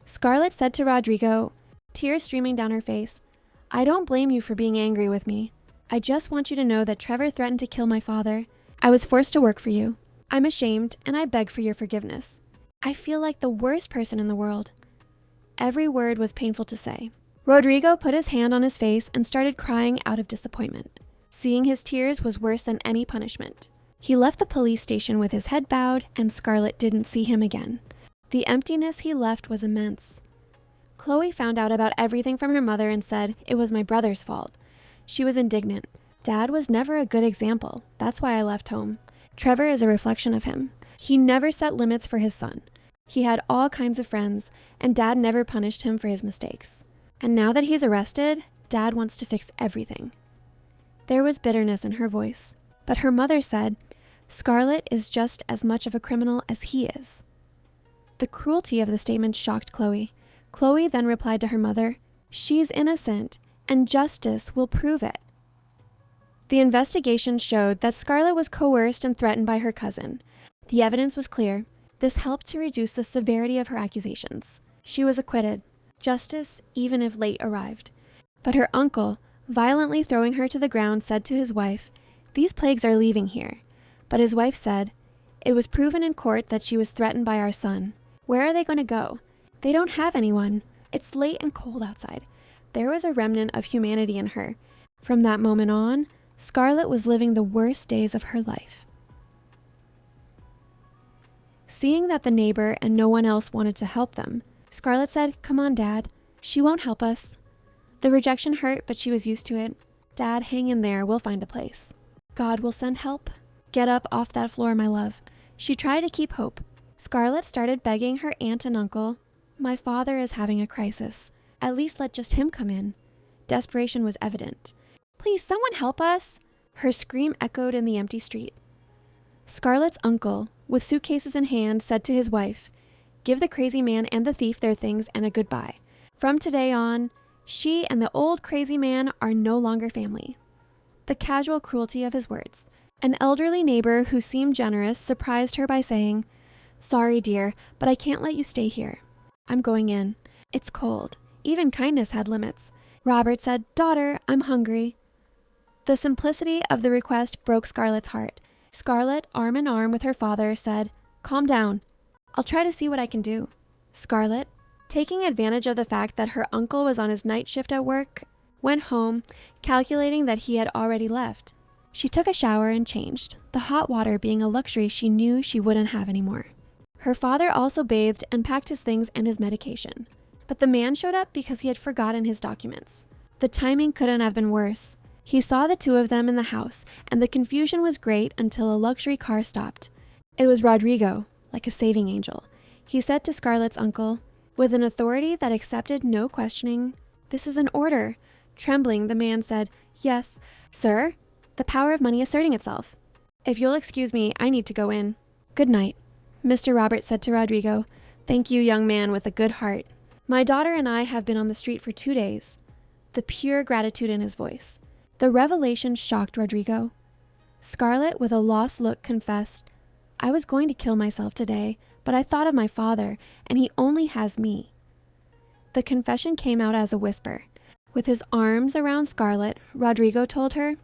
Speaker 1: Scarlett said to Rodrigo, tears streaming down her face, "I don't blame you for being angry with me. I just want you to know that Trevor threatened to kill my father. I was forced to work for you. I'm ashamed, and I beg for your forgiveness. I feel like the worst person in the world." Every word was painful to say. Rodrigo put his hand on his face and started crying out of disappointment. Seeing his tears was worse than any punishment. He left the police station with his head bowed, and Scarlett didn't see him again. The emptiness he left was immense. Chloe found out about everything from her mother and said it was my brother's fault. She was indignant. "Dad was never a good example. That's why I left home." Trevor is a reflection of him. He never set limits for his son. He had all kinds of friends, and Dad never punished him for his mistakes. And now that he's arrested, Dad wants to fix everything. There was bitterness in her voice, but her mother said, "Scarlett is just as much of a criminal as he is." The cruelty of the statement shocked Chloe. Chloe then replied to her mother, "She's innocent, and justice will prove it." The investigation showed that Scarlett was coerced and threatened by her cousin. The evidence was clear. This helped to reduce the severity of her accusations. She was acquitted. Justice, even if late, arrived. But her uncle, violently throwing her to the ground, said to his wife, "These plagues are leaving here." But his wife said, "It was proven in court that she was threatened by our son. Where are they going to go? They don't have anyone. It's late and cold outside." There was a remnant of humanity in her. From that moment on, Scarlett was living the worst days of her life. Seeing that the neighbor and no one else wanted to help them, Scarlett said, "Come on, Dad. She won't help us." The rejection hurt, but she was used to it. "Dad, hang in there. We'll find a place. God will send help. Get up off that floor, my love." She tried to keep hope. Scarlett started begging her aunt and uncle, "My father is having a crisis. At least let just him come in." Desperation was evident. "Please, someone help us." Her scream echoed in the empty street. Scarlett's uncle, with suitcases in hand, said to his wife, "Give the crazy man and the thief their things and a goodbye. From today on, she and the old crazy man are no longer family." The casual cruelty of his words. An elderly neighbor who seemed generous surprised her by saying, "Sorry, dear, but I can't let you stay here. I'm going in. It's cold." Even kindness had limits. Robert said, "Daughter, I'm hungry." The simplicity of the request broke Scarlett's heart. Scarlett, arm in arm with her father, said, "Calm down. I'll try to see what I can do." Scarlett, taking advantage of the fact that her uncle was on his night shift at work, went home, calculating that he had already left. She took a shower and changed, the hot water being a luxury she knew she wouldn't have anymore. Her father also bathed and packed his things and his medication. But the man showed up because he had forgotten his documents. The timing couldn't have been worse. He saw the two of them in the house, and the confusion was great until a luxury car stopped. It was Rodrigo, like a saving angel. He said to Scarlett's uncle, with an authority that accepted no questioning, "This is an order." Trembling, the man said, "Yes, sir." The power of money asserting itself. "If you'll excuse me, I need to go in. Good night." Mr. Robert said to Rodrigo, "Thank you, young man with a good heart. My daughter and I have been on the street for 2 days." The pure gratitude in his voice. The revelation shocked Rodrigo. Scarlett, with a lost look, confessed, "I was going to kill myself today, but I thought of my father, and he only has me." The confession came out as a whisper. With his arms around Scarlett, Rodrigo told her,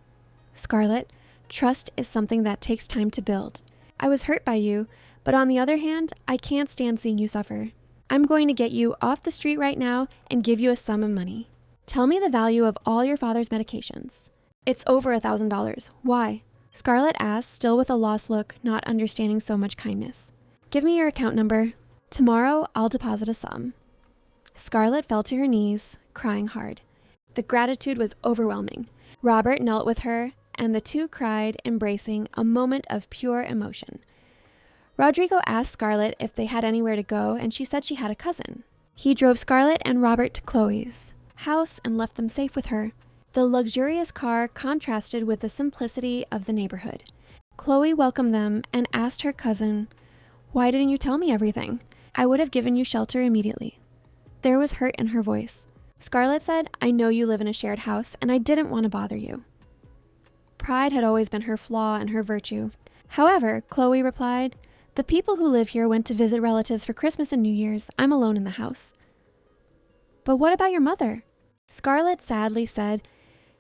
Speaker 1: "Scarlett, trust is something that takes time to build. I was hurt by you, but on the other hand, I can't stand seeing you suffer. I'm going to get you off the street right now and give you a sum of money. Tell me the value of all your father's medications." "It's over $1,000. Why?" Scarlett asked, still with a lost look, not understanding so much kindness. "Give me your account number. Tomorrow, I'll deposit a sum." Scarlett fell to her knees, crying hard. The gratitude was overwhelming. Robert knelt with her, and the two cried, embracing, a moment of pure emotion. Rodrigo asked Scarlett if they had anywhere to go, and she said she had a cousin. He drove Scarlett and Robert to Chloe's house and left them safe with her. The luxurious car contrasted with the simplicity of the neighborhood. Chloe welcomed them and asked her cousin, "Why didn't you tell me everything? I would have given you shelter immediately." There was hurt in her voice. Scarlett said, "I know you live in a shared house, and I didn't want to bother you." Pride had always been her flaw and her virtue. However, Chloe replied, "The people who live here went to visit relatives for Christmas and New Year's. I'm alone in the house." "But what about your mother?" Scarlett sadly said,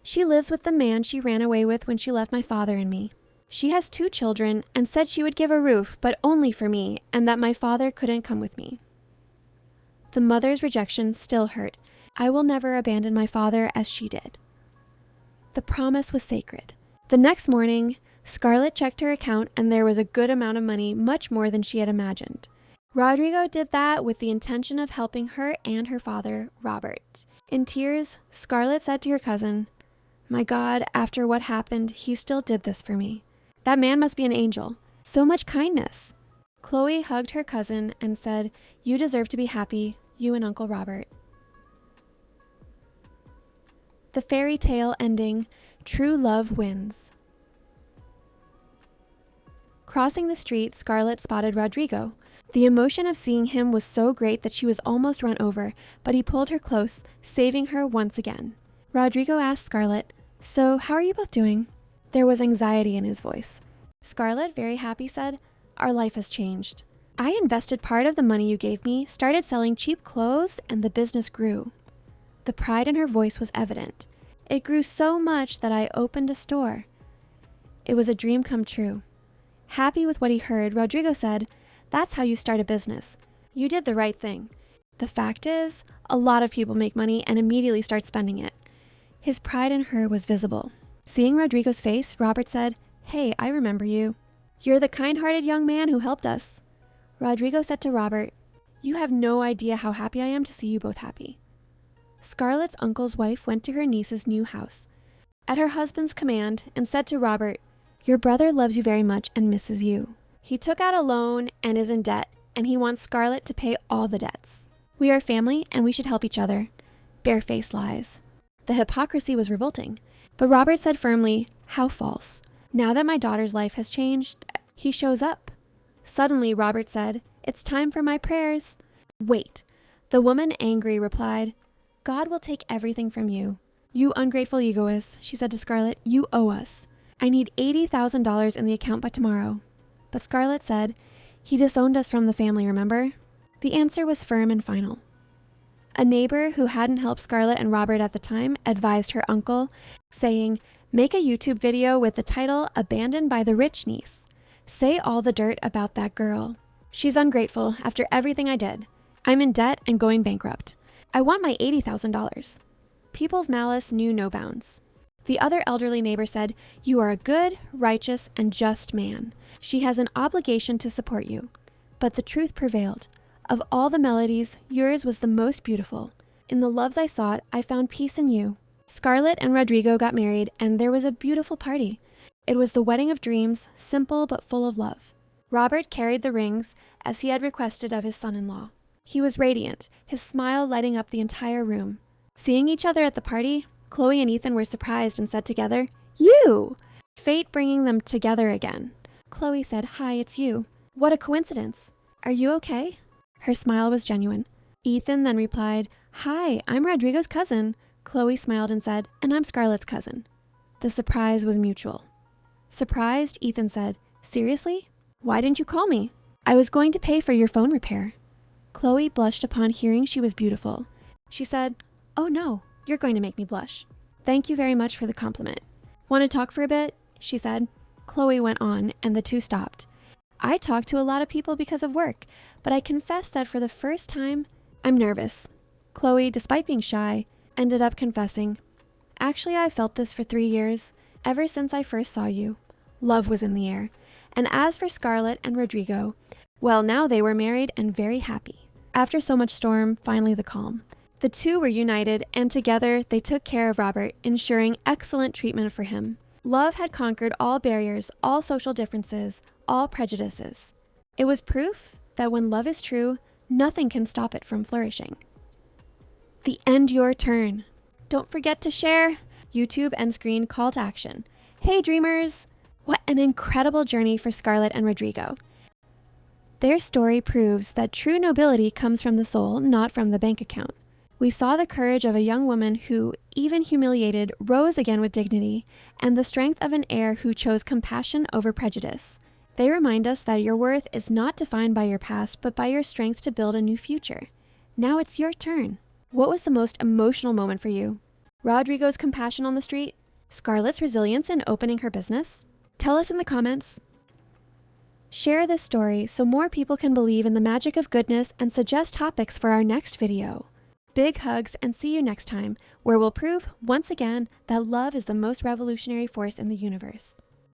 Speaker 1: "She lives with the man she ran away with when she left my father and me. She has 2 children and said she would give a roof, but only for me, and that my father couldn't come with me." The mother's rejection still hurt. "I will never abandon my father as she did." The promise was sacred. The next morning, Scarlett checked her account, and there was a good amount of money, much more than she had imagined. Rodrigo did that with the intention of helping her and her father, Robert. In tears, Scarlett said to her cousin, "My God, after what happened, he still did this for me. That man must be an angel. So much kindness." Chloe hugged her cousin and said, "You deserve to be happy, you and Uncle Robert." The fairy tale ending, true love wins. Crossing the street, Scarlett spotted Rodrigo. The emotion of seeing him was so great that she was almost run over, but he pulled her close, saving her once again. Rodrigo asked Scarlett, "So, how are you both doing?" There was anxiety in his voice. Scarlett, very happy, said, "Our life has changed. I invested part of the money you gave me, started selling cheap clothes, and the business grew." The pride in her voice was evident. "It grew so much that I opened a store." It was a dream come true. Happy with what he heard, Rodrigo said, "That's how you start a business. You did the right thing. The fact is, a lot of people make money and immediately start spending it." His pride in her was visible. Seeing Rodrigo's face, Robert said, "Hey, I remember you. You're the kind-hearted young man who helped us." Rodrigo said to Robert, You have no idea how happy I am to see you both happy." Scarlett's uncle's wife went to her niece's new house at her husband's command and said to Robert, "Your brother loves you very much and misses you. He took out a loan and is in debt, and he wants Scarlett to pay all the debts. We are family and we should help each other." Barefaced lies. The hypocrisy was revolting, but Robert said firmly, "How false. Now that my daughter's life has changed, he shows up." Suddenly, Robert said, "It's time for my prayers." "Wait." The woman, angry, replied, "God will take everything from you. You ungrateful egoist," she said to Scarlett, "you owe us. I need $80,000 in the account by tomorrow." But Scarlett said, "He disowned us from the family, remember?" The answer was firm and final. A neighbor who hadn't helped Scarlett and Robert at the time advised her uncle, saying, "Make a YouTube video with the title Abandoned by the Rich Niece. Say all the dirt about that girl. She's ungrateful after everything I did. I'm in debt and going bankrupt. I want my $80,000. People's malice knew no bounds. The other elderly neighbor said, "You are a good, righteous, and just man. She has an obligation to support you." But the truth prevailed. Of all the melodies, yours was the most beautiful. In the loves I sought, I found peace in you. Scarlett and Rodrigo got married, and there was a beautiful party. It was the wedding of dreams, simple but full of love. Robert carried the rings, as he had requested of his son-in-law. He was radiant, his smile lighting up the entire room. Seeing each other at the party, Chloe and Ethan were surprised and said together, "You!" Fate bringing them together again. Chloe said, "Hi, it's you. What a coincidence. Are you okay?" Her smile was genuine. Ethan then replied, "Hi, I'm Rodrigo's cousin." Chloe smiled and said, "And I'm Scarlett's cousin." The surprise was mutual. Surprised, Ethan said, "Seriously? Why didn't you call me? I was going to pay for your phone repair." Chloe blushed upon hearing she was beautiful. She said, "Oh no, you're going to make me blush. Thank you very much for the compliment. Want to talk for a bit?" she said. Chloe went on, and the two stopped. "I talk to a lot of people because of work, but I confess that for the first time, I'm nervous." Chloe, despite being shy, ended up confessing, "Actually, I felt this for 3 years, ever since I first saw you." Love was in the air. And as for Scarlett and Rodrigo, well, now they were married and very happy. After so much storm, finally the calm. The two were united, and together they took care of Robert, ensuring excellent treatment for him. Love had conquered all barriers, all social differences, all prejudices. It was proof that when love is true, nothing can stop it from flourishing. The end your turn. Don't forget to share. YouTube end screen call to action. Hey dreamers! What an incredible journey for Scarlett and Rodrigo. Their story proves that true nobility comes from the soul, not from the bank account. We saw the courage of a young woman who, even humiliated, rose again with dignity, and the strength of an heir who chose compassion over prejudice. They remind us that your worth is not defined by your past, but by your strength to build a new future. Now it's your turn. What was the most emotional moment for you? Rodrigo's compassion on the street? Scarlett's resilience in opening her business? Tell us in the comments. Share this story so more people can believe in the magic of goodness and suggest topics for our next video. Big hugs and see you next time, where we'll prove once again that love is the most revolutionary force in the universe.